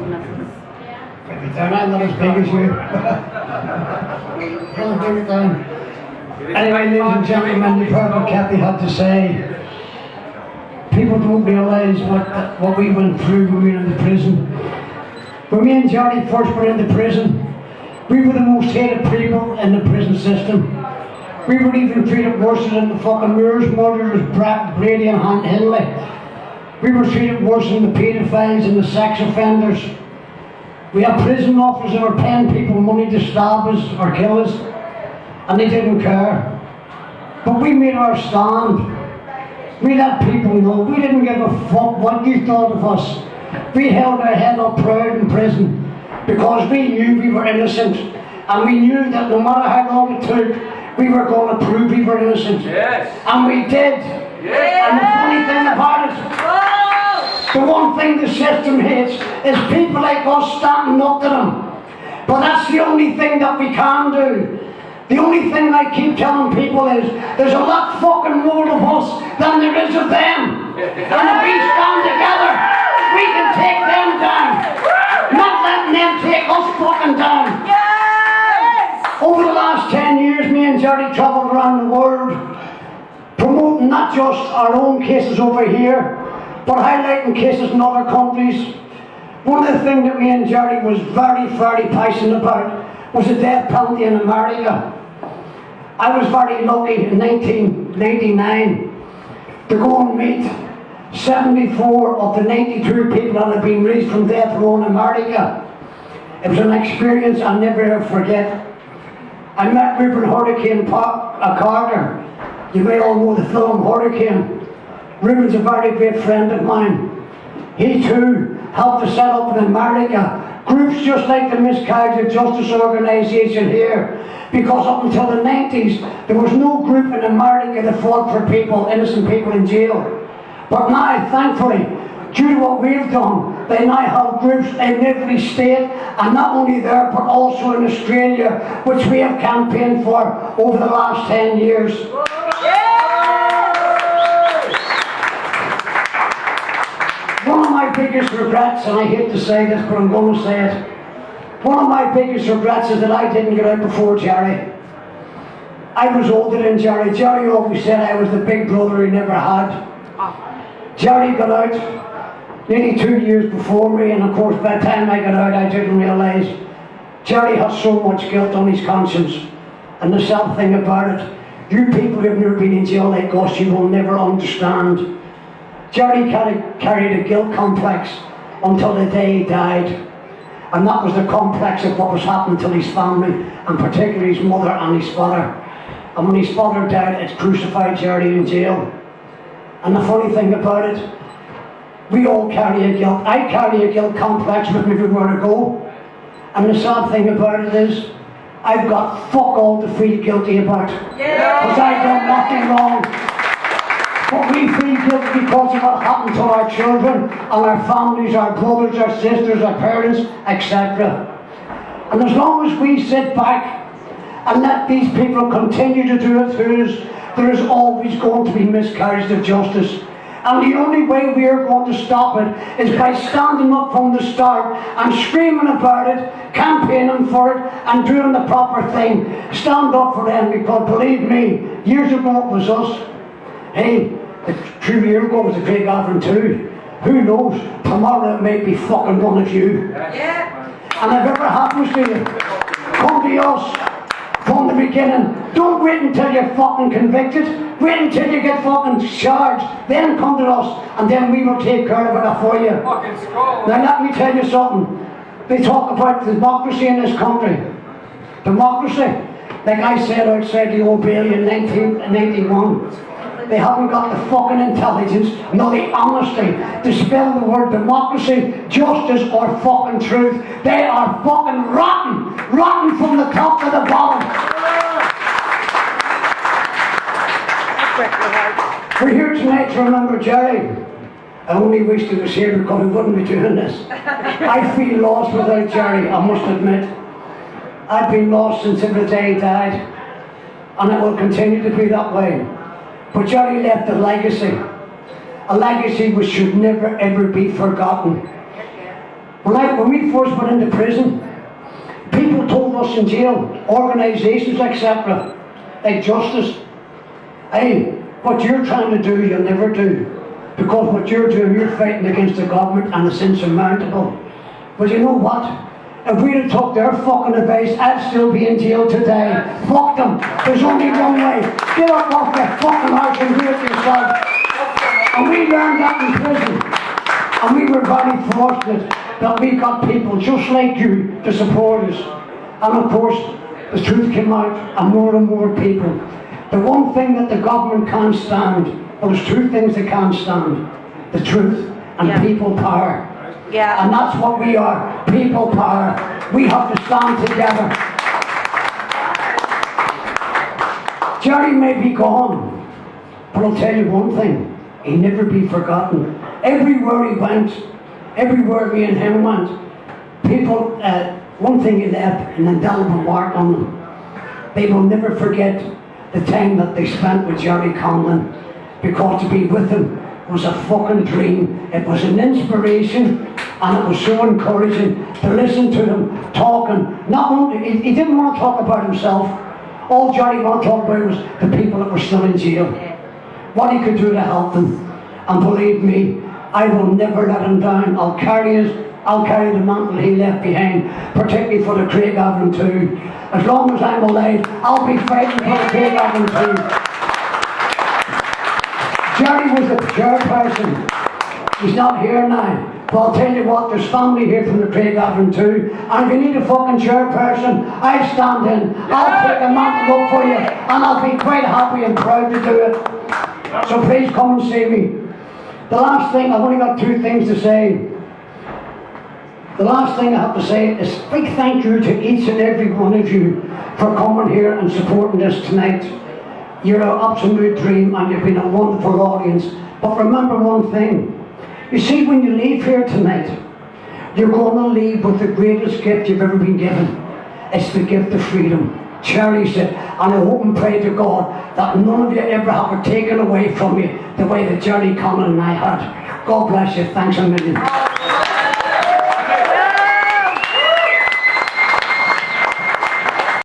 Every time I'm not as big as you. Every time. Anyway, ladies and gentlemen, you've heard what Kathy had to say. People don't realise what we went through when we were in the prison. When me and Johnny first went into prison, we were the most hated people in the prison system. We were even treated worse than the fucking Moors, murderers, Brady and Hindley. We were treated worse than the paedophiles and the sex offenders. We had prison officers that were paying people money to stab us or kill us, and they didn't care. But we made our stand. We let people know. We didn't give a fuck what you thought of us. We held our head up proud in prison because we knew we were innocent, and we knew that no matter how long it took, we were going to prove we were innocent. Yes. And we did. Yes. And the funny thing about it, the one thing the system hates is people like us standing up to them. But that's the only thing that we can do. The only thing I keep telling people is there's a lot fucking more of us than there is of them. And if we stand together, we can take them down. Not letting them take us fucking down. Yes! Over the last 10 years, me and Jerry travelled around the world, promoting not just our own cases over here, but highlighting cases in other countries. One of the things that me and Jerry was very, very passionate about was the death penalty in America. I was very lucky in 1999 to go and meet 74 of the 92 people that had been released from death row in America. It was an experience I'll never ever forget. I met Reverend Hurricane Carter. You may all know the film Hurricane. Reverend's a very great friend of mine. He too helped to set up in America groups just like the Miscarriage of Justice organisation here, because up until the 90s there was no group in America that fought for people, innocent people in jail. But now, thankfully, due to what we've done, they now have groups in every state, and not only there but also in Australia, which we have campaigned for over the last 10 years. One of my biggest regrets, and I hate to say this, but I'm going to say it. One of my biggest regrets is that I didn't get out before Jerry. I was older than Jerry. Jerry always said I was the big brother he never had. Jerry got out nearly 2 years before me, and of course by the time I got out I didn't realise Jerry has so much guilt on his conscience. And the sad thing about it, you people who have never been in jail like us, you will never understand. Jerry carried a guilt complex until the day he died. And that was the complex of what was happening to his family, and particularly his mother and his father. And when his father died, it crucified Jerry in jail. And the funny thing about it, we all carry a guilt. I carry a guilt complex with me everywhere I go. And the sad thing about it is, I've got fuck all to feel guilty about. Because I've done nothing wrong. But we feel guilty because of what happened to our children and our families, our brothers, our sisters, our parents, etc. And as long as we sit back and let these people continue to do it through us, there is always going to be miscarriages of justice. And the only way we are going to stop it is by standing up from the start and screaming about it, campaigning for it, and doing the proper thing. Stand up for them, because believe me, years ago it was us. Hey, 2 years ago was the Great Gathering too. Who knows? Tomorrow it may be fucking one of you. Yeah. And if it ever happens to you, come to us from the beginning. Don't wait until you're fucking convicted. Wait until you get fucking charged. Then come to us, and then we will take care of it for you. Now let me tell you something. They talk about democracy in this country. Democracy. Like I said outside the Old Bailey in 1991. They haven't got the fucking intelligence, nor the honesty to spell the word democracy, justice, or fucking truth. They are fucking rotten. Rotten from the top to the bottom. We're here tonight to remember Jerry. I only wish he was here because we wouldn't be doing this. I feel lost without Jerry, I must admit. I've been lost since the day he died, and it will continue to be that way. But Jerry left a legacy which should never ever be forgotten. When I Like when we first went into prison, people told us in jail, organisations, etc., like Justice, hey, what you're trying to do, you'll never do. Because what you're doing, you're fighting against the government and it's insurmountable. But you know what? If we'd have took their fucking advice, I'd still be in jail today. Fuck them. There's only one way. Get up off that fucking house and do it yourself. And we learned that in prison. And we were very fortunate that we got people just like you to support us. And of course, the truth came out and more people. The one thing that the government can't stand, there's two things they can't stand. The truth and people power. Yeah. And that's what we are, people power. We have to stand together. Gerry may be gone, but I'll tell you one thing, he'll never be forgotten. Everywhere he went, everywhere me and him went, people, one thing he left an indelible mark on them. They will never forget the time that they spent with Gerry Conlon, because to be with him was a fucking dream. It was an inspiration, and it was so encouraging to listen to him talking. Not only, he didn't want to talk about himself. All Gerry wanted to talk about was the people that were still in jail. What he could do to help them. And believe me, I will never let him down. I'll carry the mantle he left behind, particularly for the Craigavon too. As long as I'm alive, I'll be fighting for the Craigavon too. Gerry was the chairperson. He's not here now. But I'll tell you what, there's family here from the Craigavon too. And if you need a fucking chairperson, I stand in. I'll take a mantle up for you. And I'll be quite happy and proud to do it. So please come and see me. The last thing, I've only got two things to say. The last thing I have to say is a big thank you to each and every one of you for coming here and supporting this tonight. You're an absolute dream and you've been a wonderful audience. But remember one thing. You see, when you leave here tonight, you're going to leave with the greatest gift you've ever been given. It's the gift of freedom. Gerry said, and I hope and pray to God that none of you ever have it taken away from you the way that Gerry Conlon and I had. God bless you. Thanks a million.